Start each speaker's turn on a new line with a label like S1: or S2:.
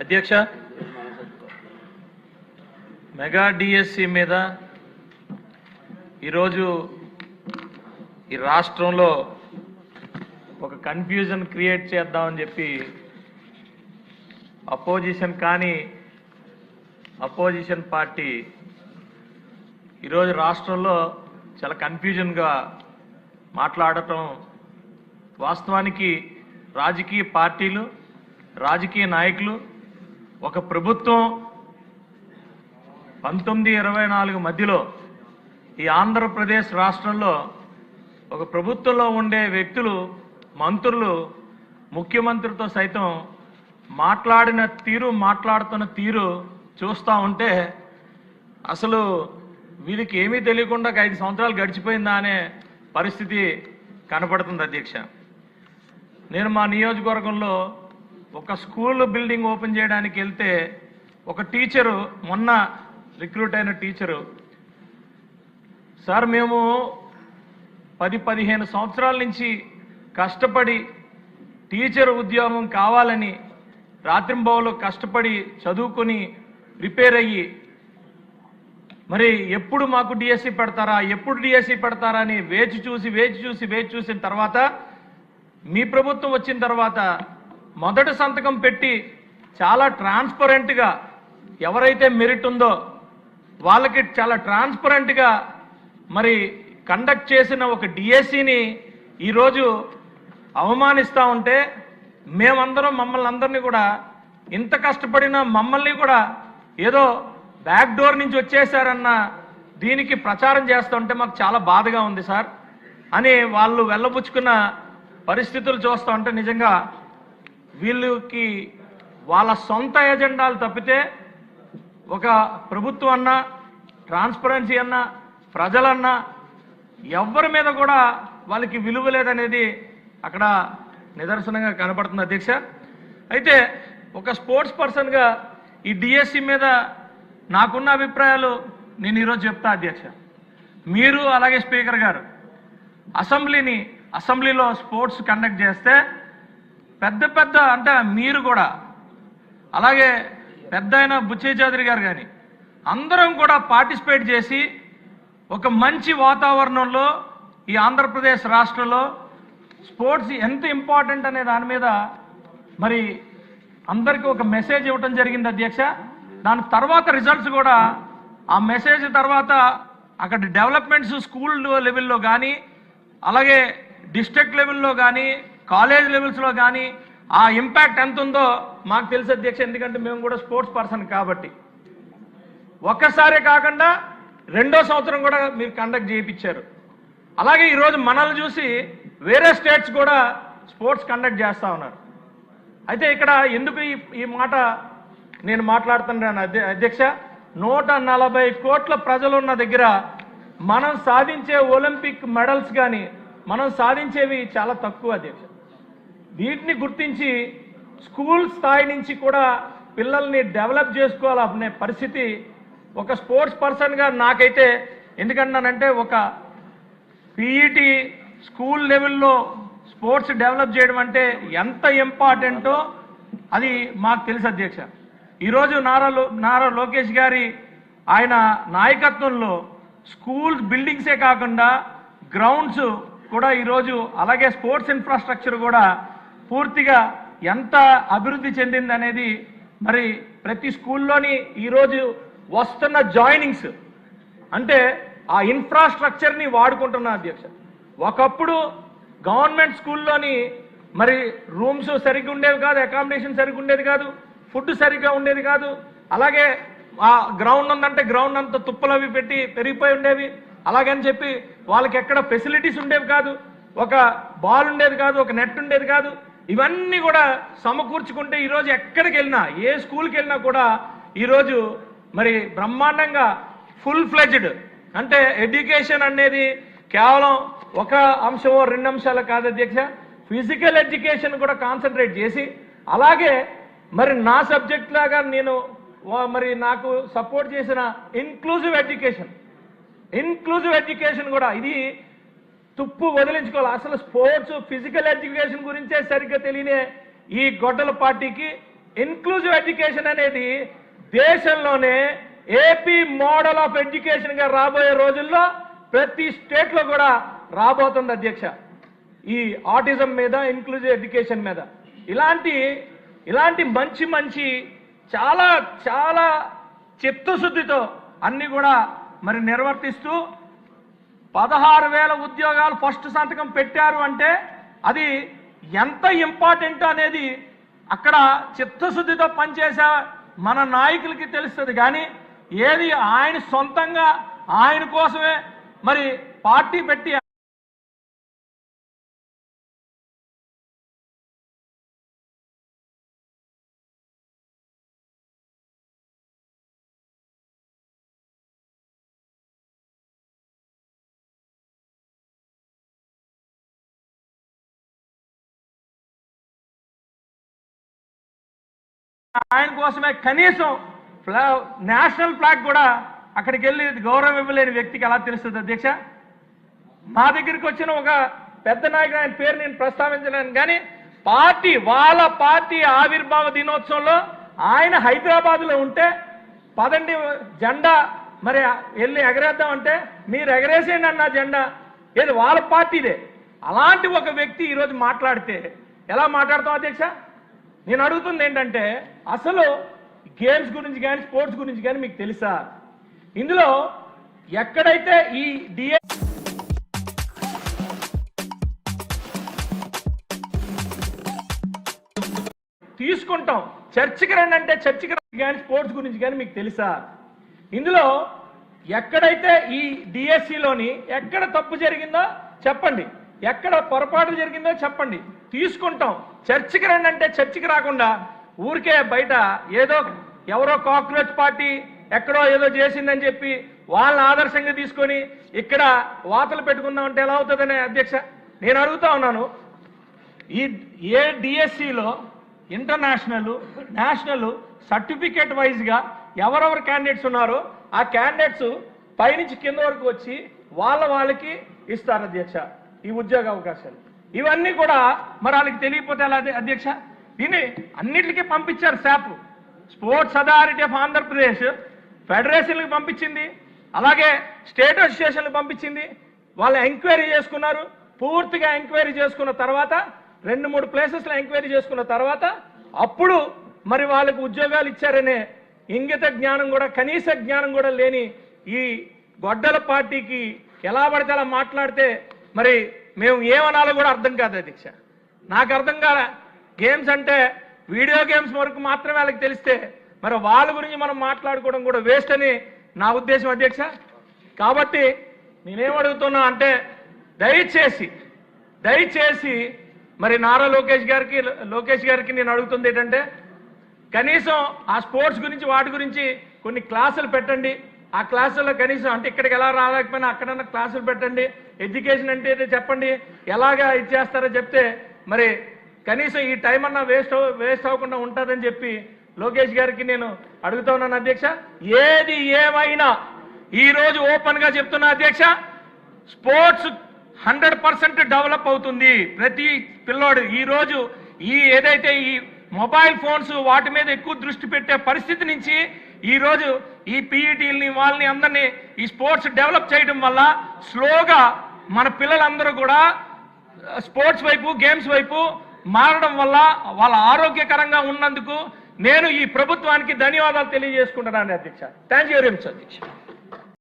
S1: అధ్యక్ష, mega DSC మీద ఈరోజు ఈ రాష్ట్రంలో ఒక కన్ఫ్యూజన్ క్రియేట్ చేద్దామని చెప్పి అపోజిషన్ పార్టీ ఈరోజు రాష్ట్రంలో చాలా కన్ఫ్యూజన్గా మాట్లాడటం వాస్తవానికి రాజకీయ పార్టీలు, రాజకీయ నాయకులు, ఒక ప్రభుత్వం 1924 మధ్యలో ఈ ఆంధ్రప్రదేశ్ రాష్ట్రంలో ఒక ప్రభుత్వంలో ఉండే వ్యక్తులు, మంత్రులు, ముఖ్యమంత్రితో సైతం మాట్లాడుతున్న తీరు చూస్తూ ఉంటే అసలు వీరికి ఏమీ తెలియకుండా 5 సంవత్సరాలు గడిచిపోయిందా అనే పరిస్థితి కనపడుతుంది అధ్యక్ష. నేను మా నియోజకవర్గంలో ఒక స్కూల్ బిల్డింగ్ ఓపెన్ చేయడానికి వెళ్తే ఒక టీచరు, మొన్న రిక్రూట్ అయిన టీచరు, సార్ మేము 10-15 సంవత్సరాల నుంచి కష్టపడి టీచర్ ఉద్యోగం కావాలని రాత్రింబవళ్ళు కష్టపడి చదువుకొని ప్రిపేర్ అయ్యి మరి ఎప్పుడు మాకు డిఎస్సి పెడతారా అని వేచి చూసిన తర్వాత మీ ప్రభుత్వం వచ్చిన తర్వాత మొదటి సంతకం పెట్టి చాలా ట్రాన్స్పరెంట్గా ఎవరైతే మెరిట్ ఉందో వాళ్ళకి చాలా ట్రాన్స్పరెంట్గా మరి కండక్ట్ చేసిన ఒక డిఎస్సిని ఈరోజు అవమానిస్తూ ఉంటే మమ్మల్ని అందరినీ కూడా ఇంత కష్టపడిన మమ్మల్ని కూడా ఏదో బ్యాక్ డోర్ నుంచి వచ్చేసారన్న దీనికి ప్రచారం చేస్తూ ఉంటే మాకు చాలా బాధగా ఉంది సార్ అని వాళ్ళు వెళ్ళబుచ్చుకున్న పరిస్థితులు చూస్తూ ఉంటే నిజంగా వీళ్ళకి వాళ్ళ సొంత ఎజెండాలు తప్పితే ఒక ప్రభుత్వం అన్నా, ట్రాన్స్పరెన్సీ అన్నా, ప్రజలన్నా ఎవరి మీద కూడా వాళ్ళకి విలువ లేదనేది అక్కడ నిదర్శనంగా కనపడుతుంది అధ్యక్ష. అయితే ఒక స్పోర్ట్స్ పర్సన్గా ఈ డిఎస్సి మీద నాకున్న అభిప్రాయాలు నేను ఈరోజు చెప్తా అధ్యక్ష. మీరు అలాగే స్పీకర్ గారు అసెంబ్లీలో స్పోర్ట్స్ కండక్ట్ చేస్తే పెద్ద అంటే మీరు కూడా అలాగే పెద్ద అయిన బుచ్చయ్య చౌదరి గారు కానీ అందరం కూడా పార్టిసిపేట్ చేసి ఒక మంచి వాతావరణంలో ఈ ఆంధ్రప్రదేశ్ రాష్ట్రంలో స్పోర్ట్స్ ఎంత ఇంపార్టెంట్ అనే దాని మీద మరి అందరికీ ఒక మెసేజ్ ఇవ్వటం జరిగింది అధ్యక్ష. దాని తర్వాత రిజల్ట్స్ కూడా ఆ మెసేజ్ తర్వాత అక్కడ డెవలప్మెంట్స్ స్కూల్ లెవెల్లో కానీ అలాగే డిస్ట్రిక్ట్ లెవెల్లో కానీ కాలేజ్ లెవెల్స్లో కానీ ఆ ఇంపాక్ట్ ఎంత ఉందో మాకు తెలుసు అధ్యక్ష. ఎందుకంటే మేము కూడా స్పోర్ట్స్ పర్సన్ కాబట్టి ఒక్కసారే కాకుండా 2వ సంవత్సరం కూడా మీరు కండక్ట్ చేయించారు. అలాగే ఈరోజు మనల్ని చూసి వేరే స్టేట్స్ కూడా స్పోర్ట్స్ కండక్ట్ చేస్తూ ఉన్నారు. అయితే ఇక్కడ ఎందుకు ఈ మాట నేను మాట్లాడుతున్నాను అధ్యక్ష, 140 కోట్ల ప్రజలున్న దగ్గర మనం సాధించే ఒలింపిక్ మెడల్స్ కానీ మనం సాధించేవి చాలా తక్కువ అధ్యక్ష. వీటిని గుర్తించి స్కూల్ స్థాయి నుంచి కూడా పిల్లల్ని డెవలప్ చేసుకోవాలనే పరిస్థితి ఒక స్పోర్ట్స్ పర్సన్గా నాకైతే, ఎందుకంటానంటే ఒక పీఈటీ స్కూల్ లెవెల్లో స్పోర్ట్స్ డెవలప్ చేయడం అంటే ఎంత ఇంపార్టెంటో అది మాకు తెలుసు అధ్యక్ష. ఈరోజు నారా లోకేష్ గారి ఆయన నాయకత్వంలో స్కూల్ బిల్డింగ్సే కాకుండా గ్రౌండ్స్ కూడా ఈరోజు అలాగే స్పోర్ట్స్ ఇన్ఫ్రాస్ట్రక్చర్ కూడా పూర్తిగా ఎంత అభివృద్ధి చెందింది అనేది మరి ప్రతి స్కూల్లోని ఈరోజు వస్తున్న జాయినింగ్స్ అంటే ఆ ఇన్ఫ్రాస్ట్రక్చర్ని వాడుకుంటున్నా అధ్యక్ష. ఒకప్పుడు గవర్నమెంట్ స్కూల్లోని మరి రూమ్స్ సరిగ్గా ఉండేవి కాదు, అకామిడేషన్ సరిగ్గా ఉండేది కాదు, ఫుడ్ సరిగ్గా ఉండేది కాదు, అలాగే ఆ గ్రౌండ్ ఉందంటే గ్రౌండ్ అంతా తుప్పలు అవి పెట్టి పెరిగిపోయి ఉండేవి. అలాగని చెప్పి వాళ్ళకి ఎక్కడ ఫెసిలిటీస్ ఉండేవి కాదు, ఒక బాల్ ఉండేది కాదు, ఒక నెట్ ఉండేది కాదు. ఇవన్నీ కూడా సమకూర్చుకుంటే ఈరోజు ఎక్కడికి వెళ్ళినా, ఏ స్కూల్కి వెళ్ళినా కూడా ఈరోజు మరి బ్రహ్మాండంగా ఫుల్ ఫ్లెడ్జ్డ్ అంటే ఎడ్యుకేషన్ అనేది కేవలం ఒక అంశమో 2 అంశాలు కాదు అధ్యక్ష, ఫిజికల్ ఎడ్యుకేషన్ కూడా కాన్సన్ట్రేట్ చేసి అలాగే మరి నా సబ్జెక్ట్ లాగా నేను మరి నాకు సపోర్ట్ చేసిన ఇన్క్లూజివ్ ఎడ్యుకేషన్ కూడా ఇది తుప్పు వదిలించుకోవాలి. అసలు స్పోర్ట్స్ ఫిజికల్ ఎడ్యుకేషన్ గురించే సరిగ్గా తెలియనే ఈ గొడ్డల పార్టీకి ఇన్క్లూజివ్ ఎడ్యుకేషన్ అనేది దేశంలోనే ఏపీ మోడల్ ఆఫ్ ఎడ్యుకేషన్ గా రాబోయే రోజుల్లో ప్రతి స్టేట్ లో కూడా రాబోతుంది అధ్యక్ష. ఈ ఆటిజం మీద, ఇన్క్లూజివ్ ఎడ్యుకేషన్ మీద ఇలాంటి మంచి చాలా చాలా చిత్తశుద్ధితో అన్ని కూడా మరి నిర్వర్తిస్తూ 16,000 ఉద్యోగాలు ఫస్ట్ సంతకం పెట్టారు అంటే అది ఎంత ఇంపార్టెంట్ అనేది అక్కడ చిత్తశుద్ధితో పనిచేసే మన నాయకులకి తెలుస్తుంది. కానీ ఏది ఆయన సొంతంగా ఆయన కోసమే మరి పార్టీ పెట్టి ఆయన కోసమే కనీసం నేషనల్ ఫ్లాగ్ కూడా అక్కడికి వెళ్ళి గౌరవం ఇవ్వలేని వ్యక్తికి ఎలా తెలుస్తుంది అధ్యక్ష? మా దగ్గరికి వచ్చిన ఒక పెద్ద నాయకుడు, ఆయన పేరు నేను ప్రస్తావించలేను, కానీ వాళ్ళ పార్టీ ఆవిర్భావ దినోత్సవంలో ఆయన హైదరాబాద్లో ఉంటే పదండి జెండా మరి వెళ్ళి ఎగరేద్దామంటే మీరు ఎగరేసేయండి అన్న జెండా, ఏది వాళ్ళ పార్టీదే. అలాంటి ఒక వ్యక్తి ఈరోజు మాట్లాడితే ఎలా మాట్లాడతాం అధ్యక్ష? నేను అడుగుతుంది ఏంటంటే, అసలు గేమ్స్ గురించి కానీ స్పోర్ట్స్ గురించి కానీ మీకు తెలుసా? ఇందులో ఎక్కడైతే ఈ డిఏ తీసుకుంటాం, చర్చికి రండి అంటే చర్చికి రండి, కానీ స్పోర్ట్స్ గురించి కానీ మీకు తెలుసా? ఇందులో ఎక్కడైతే ఈ డిఎస్సిలోని ఎక్కడ తప్పు జరిగిందో చెప్పండి, ఎక్కడ పొరపాటు జరిగిందో చెప్పండి, తీసుకుంటాం. చర్చికి రండి అంటే చర్చికి రాకుండా ఊరికే బయట ఏదో ఎవరో కాక్రోచ్ పార్టీ ఎక్కడో ఏదో చేసిందని చెప్పి వాళ్ళని ఆదర్శంగా తీసుకొని ఇక్కడ వాతలు పెట్టుకుందాం అంటే ఎలా అవుతుందనే అధ్యక్ష నేను అడుగుతా ఉన్నాను. ఏ డిఎస్సిలో ఇంటర్నేషనల్, నేషనల్ సర్టిఫికేట్ వైజ్గా ఎవరెవరు క్యాండిడేట్స్ ఉన్నారో ఆ క్యాండిడేట్స్ పైనుంచి కింద వరకు వచ్చి వాళ్ళకి ఇస్తారు అధ్యక్ష ఈ ఉద్యోగ అవకాశాలు. ఇవన్నీ కూడా మరి వాళ్ళకి తెలియకపోతే ఎలా అధ్యక్ష? దీన్ని అన్నిటికీ పంపించారు. SAAP sports authority of Andhra Pradesh ఫెడరేషన్కి పంపించింది, అలాగే స్టేట్ అసోసియేషన్కి పంపించింది. వాళ్ళు ఎంక్వైరీ చేసుకున్నారు. పూర్తిగా ఎంక్వైరీ చేసుకున్న తర్వాత 2-3 ప్లేసెస్లో ఎంక్వైరీ చేసుకున్న తర్వాత అప్పుడు మరి వాళ్ళకి ఉద్యోగాలు ఇచ్చారనే ఇంగిత జ్ఞానం కూడా, కనీస జ్ఞానం కూడా లేని ఈ గొడ్డల పార్టీకి ఎలా పడితే అలా మాట్లాడితే మరి మేము ఏమనాలో కూడా అర్థం కాదు అధ్యక్ష. నాకు అర్థం కాలే. గేమ్స్ అంటే వీడియో గేమ్స్ వరకు మాత్రమే వాళ్ళకి తెలిస్తే మరి వాళ్ళ గురించి మనం మాట్లాడుకోవడం కూడా వేస్ట్ అని నా ఉద్దేశం అధ్యక్ష. కాబట్టి నేనేమడుగుతున్నా అంటే దయచేసి మరి నారా లోకేష్ గారికి నేను అడుగుతుంది ఏంటంటే, కనీసం ఆ స్పోర్ట్స్ గురించి వాటి గురించి కొన్ని క్లాసులు పెట్టండి. ఆ క్లాసుల్లో కనీసం అంటే ఇక్కడికి ఎలా రాలేకపోయినా అక్కడన్నా క్లాసులు పెట్టండి. ఎడ్యుకేషన్ అంటే చెప్పండి, ఎలాగా ఇచ్చేస్తారో చెప్తే మరి కనీసం ఈ టైం అన్నా వేస్ట్ అవ్వకుండా ఉంటుందని చెప్పి లోకేష్ గారికి నేను అడుగుతా ఉన్నాను అధ్యక్ష. ఏది ఏమైనా ఈరోజు ఓపెన్గా చెప్తున్నా అధ్యక్ష, స్పోర్ట్స్ 100% డెవలప్ అవుతుంది. ప్రతి పిల్లోడు ఈరోజు ఏదైతే ఈ మొబైల్ ఫోన్స్ వాటి మీద ఎక్కువ దృష్టి పెట్టే పరిస్థితి నుంచి ఈరోజు ఈ పీఈటీలని వాళ్ళని అందరినీ ఈ స్పోర్ట్స్ డెవలప్ చేయడం వల్ల స్లోగా మన పిల్లలందరూ కూడా స్పోర్ట్స్ వైపు, గేమ్స్ వైపు మారడం వల్ల వాళ్ళ ఆరోగ్యకరంగా ఉన్నందుకు నేను ఈ ప్రభుత్వానికి ధన్యవాదాలు తెలియజేసుకుంటున్నాను అధ్యక్ష. థ్యాంక్ యూ వెరీ మచ్ అధ్యక్ష.